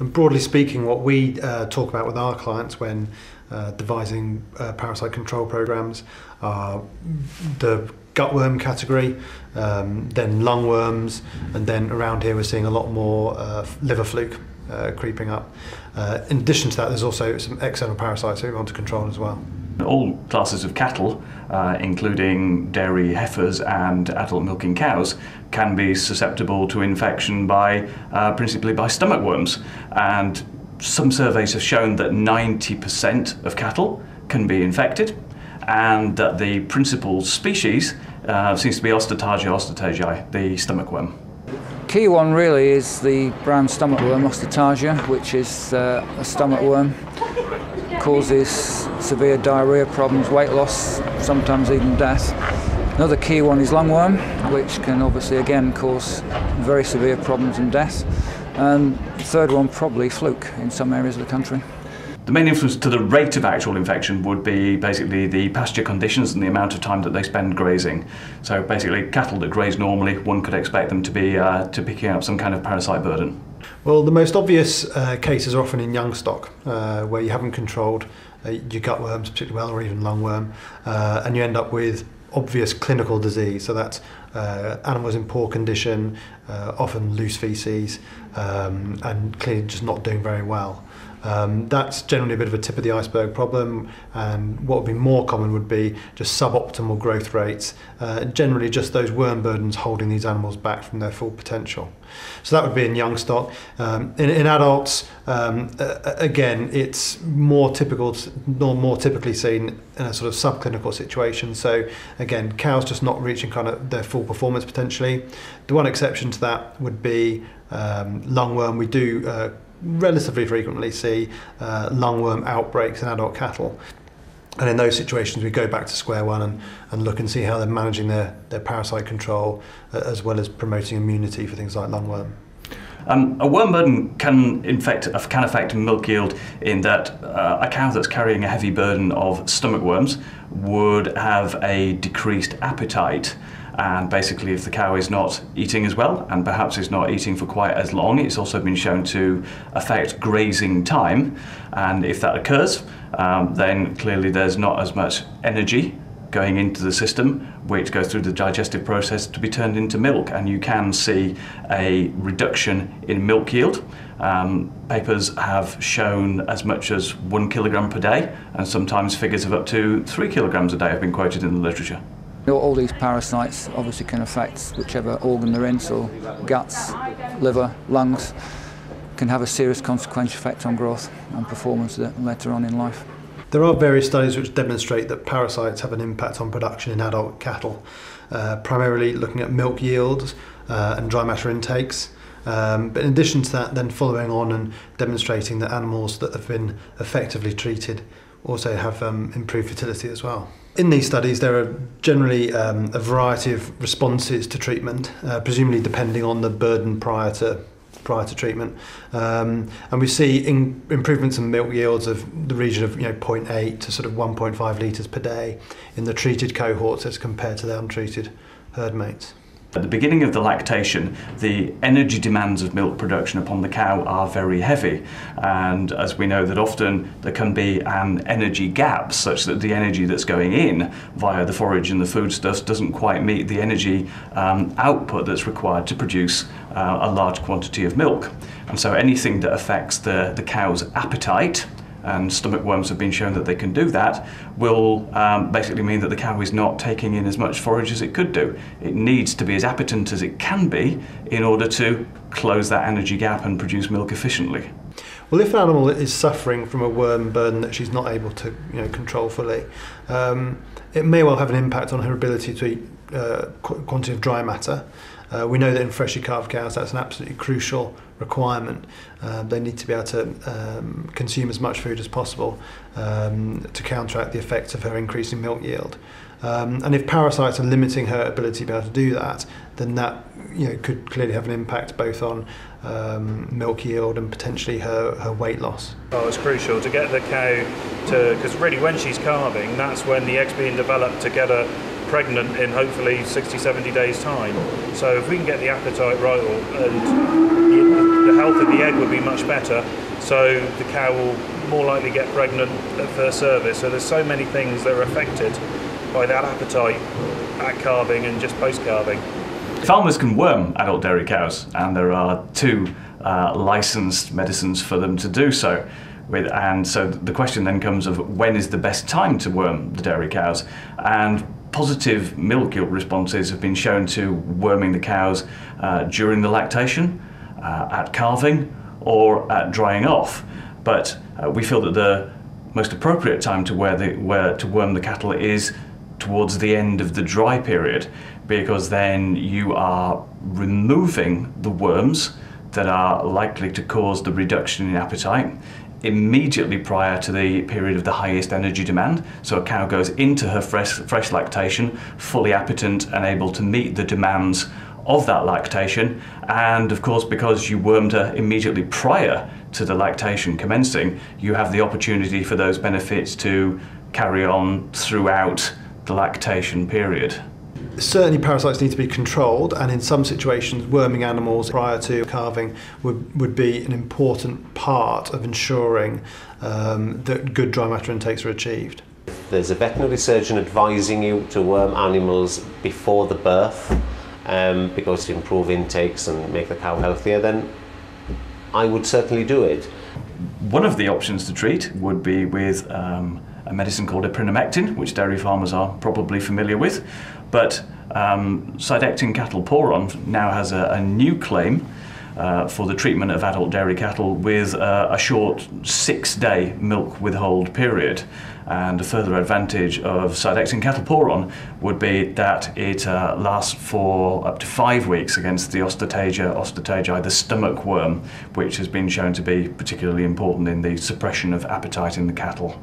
And broadly speaking, what we talk about with our clients when devising parasite control programs are the gutworm category, then lungworms, and then around here we're seeing a lot more liver fluke creeping up. In addition to that, there's also some external parasites that we want to control as well. All classes of cattle, including dairy heifers and adult milking cows, can be susceptible to infection by principally by stomach worms. And some surveys have shown that 90% of cattle can be infected, and that the principal species seems to be Ostatagia, the stomach worm. Key one really is the brown stomach worm, Ostatagia, which is a stomach worm. Causes severe diarrhea problems, weight loss, sometimes even death. Another key one is lungworm, which can obviously again cause very severe problems and death. And the third one probably fluke in some areas of the country. The main influence to the rate of actual infection would be basically the pasture conditions and the amount of time that they spend grazing. So basically cattle that graze normally, one could expect them to be picking up some kind of parasite burden. Well, the most obvious cases are often in young stock, where you haven't controlled your gutworms particularly well, or even lungworm, and you end up with obvious clinical disease. So that's animals in poor condition, often loose feces, and clearly just not doing very well. That's generally a bit of a tip of the iceberg problem, and what would be more common would be just suboptimal growth rates, generally just those worm burdens holding these animals back from their full potential. So that would be in young stock. In adults, again, it's more typically seen in a sort of subclinical situation. So again, cows just not reaching kind of their full performance potentially. The one exception to that would be lungworm. We do relatively frequently see lungworm outbreaks in adult cattle, and in those situations we go back to square one and look and see how they're managing their parasite control, as well as promoting immunity for things like lungworm. A worm burden can affect milk yield in that a cow that's carrying a heavy burden of stomach worms would have a decreased appetite. And basically, if the cow is not eating as well, and perhaps is not eating for quite as long, it's also been shown to affect grazing time. And if that occurs, then clearly there's not as much energy going into the system, which goes through the digestive process to be turned into milk, and you can see a reduction in milk yield. Papers have shown as much as 1 kilogram per day, and sometimes figures of up to 3 kilograms a day have been quoted in the literature. All these parasites obviously can affect whichever organ they're in, so guts, liver, lungs, can have a serious consequential effect on growth and performance later on in life. There are various studies which demonstrate that parasites have an impact on production in adult cattle, primarily looking at milk yields and dry matter intakes. But in addition to that, then following on and demonstrating that animals that have been effectively treated also have improved fertility as well. In these studies, there are generally a variety of responses to treatment, presumably depending on the burden prior to treatment, and we see improvements in milk yields of the region of 0.8 to sort of 1.5 litres per day in the treated cohorts as compared to the untreated herd mates. At the beginning of the lactation, the energy demands of milk production upon the cow are very heavy, and as we know that often there can be an energy gap such that the energy that's going in via the forage and the foodstuffs doesn't quite meet the energy output that's required to produce a large quantity of milk. And so anything that affects the cow's appetite, and stomach worms have been shown that they can do that, will basically mean that the cow is not taking in as much forage as it could do. It needs to be as appetent as it can be in order to close that energy gap and produce milk efficiently. Well, if an animal is suffering from a worm burden that she's not able to control fully, it may well have an impact on her ability to eat quantity of dry matter. We know that in freshly calved cows that's an absolutely crucial requirement. They need to be able to consume as much food as possible to counteract the effects of her increasing milk yield. And if parasites are limiting her ability to be able to do that, then that could clearly have an impact both on milk yield and potentially her weight loss. Oh, it's crucial to get the cow to, because really when she's calving, that's when the egg's being developed to get her pregnant in hopefully 60-70 days time. So if we can get the appetite right and the health of the egg would be much better, so the cow will more likely get pregnant at first service. So there's so many things that are affected by that appetite at calving and just post-calving. Farmers can worm adult dairy cows, and there are 2 licensed medicines for them to do so. And so the question then comes of when is the best time to worm the dairy cows? And positive milk yield responses have been shown to worming the cows during the lactation, at calving, or at drying off. But we feel that the most appropriate time to worm the cattle is towards the end of the dry period, because then you are removing the worms that are likely to cause the reduction in appetite immediately prior to the period of the highest energy demand. So a cow goes into her fresh lactation fully appetent and able to meet the demands of that lactation. And of course, because you wormed her immediately prior to the lactation commencing, you have the opportunity for those benefits to carry on throughout the lactation period. Certainly parasites need to be controlled, and in some situations worming animals prior to calving would be an important part of ensuring that good dry matter intakes are achieved. If there's a veterinary surgeon advising you to worm animals before the birth because to improve intakes and make the cow healthier, then I would certainly do it. One of the options to treat would be with a medicine called eprinomectin, which dairy farmers are probably familiar with. But Cydectin cattle poron now has a new claim for the treatment of adult dairy cattle with a short 6-day milk withhold period. And a further advantage of Cydectin cattle poron would be that it lasts for up to 5 weeks against the osteitai, the stomach worm, which has been shown to be particularly important in the suppression of appetite in the cattle.